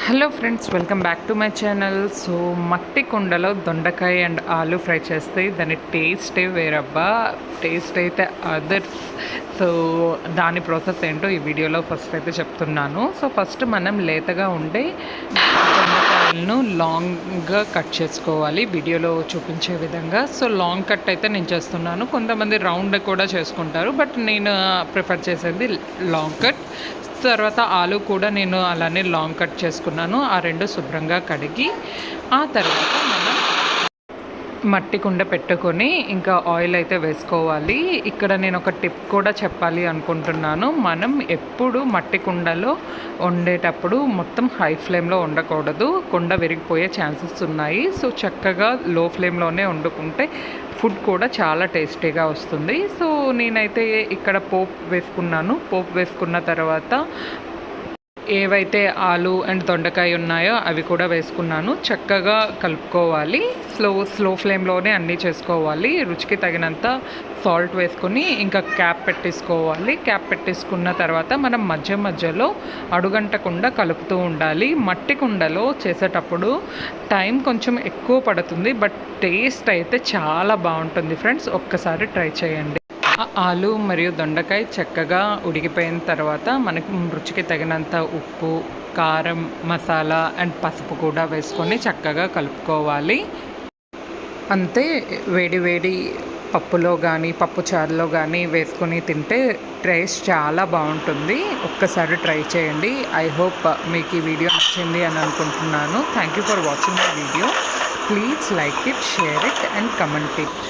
Hello friends, welcome back to my channel. So మట్టి కుండలో దొండకాయ అండ్ ఆలు ఫ్రై చేస్తే దాని టేస్టే వేరబ్బా. టేస్ట్ అయితే అదర్స్. సో దాని ప్రాసెస్ ఏంటో ఈ వీడియోలో ఫస్ట్ అయితే చెప్తున్నాను. సో ఫస్ట్ మనం లేతగా ఉండే దొండకాయలను లాంగ్గా కట్ చేసుకోవాలి, వీడియోలో చూపించే విధంగా. సో లాంగ్ కట్ అయితే నేను చేస్తున్నాను. కొంతమంది రౌండ్ కూడా చేసుకుంటారు, బట్ నేను ప్రిఫర్ చేసేది లాంగ్ కట్. తర్వాత ఆలు కూడా నేను అలానే లాంగ్ కట్ చేసుకున్నాను. ఆ రెండు శుభ్రంగా కడిగి ఆ తర్వాత మనం మట్టి కుండ పెట్టుకొని ఇంకా ఆయిల్ అయితే వేసుకోవాలి. ఇక్కడ నేను ఒక టిప్ కూడా చెప్పాలి అనుకుంటున్నాను. మనం ఎప్పుడు మట్టి కుండలో వండేటప్పుడు మొత్తం హై ఫ్లేమ్లో ఉండకూడదు, కుండ విరిగిపోయే ఛాన్సెస్ ఉన్నాయి. సో చక్కగా లో ఫ్లేమ్లోనే వండుకుంటే ఫుడ్ కూడా చాలా టేస్టీగా వస్తుంది. సో నేనైతే ఇక్కడ పోపు వేసుకున్నాను. పోపు వేసుకున్న తర్వాత ఏవైతే ఆలు అండ్ దొండకాయ ఉన్నాయో అవి కూడా వేసుకున్నాను. చక్కగా కలుపుకోవాలి. స్లో ఫ్లేమ్లోనే అన్నీ చేసుకోవాలి. రుచికి తగినంత సాల్ట్ వేసుకొని ఇంకా క్యాప్ పెట్టేసుకోవాలి. క్యాప్ పెట్టేసుకున్న తర్వాత మనం మధ్య మధ్యలో అడుగంటకుండా కలుపుతూ ఉండాలి. మట్టి కుండలో చేసేటప్పుడు టైం కొంచెం ఎక్కువ పడుతుంది, బట్ టేస్ట్ అయితే చాలా బాగుంటుంది ఫ్రెండ్స్. ఒక్కసారి ట్రై చేయండి. ఆలు మరియు దొండకాయ చక్కగా ఉడికిపోయిన తర్వాత మనకి రుచికి తగినంత ఉప్పు, కారం, మసాలా అండ్ పసుపు కూడా వేసుకొని చక్కగా కలుపుకోవాలి. అంతే. వేడి వేడి పప్పులో కానీ పప్పుచారులో కానీ వేసుకొని తింటే టేస్ట్ చాలా బాగుంటుంది. ఒక్కసారి ట్రై చేయండి. ఐ హోప్ మీకు ఈ వీడియో నచ్చింది అని అనుకుంటున్నాను. Thank you for watching my video. Please like it, share it and comment it.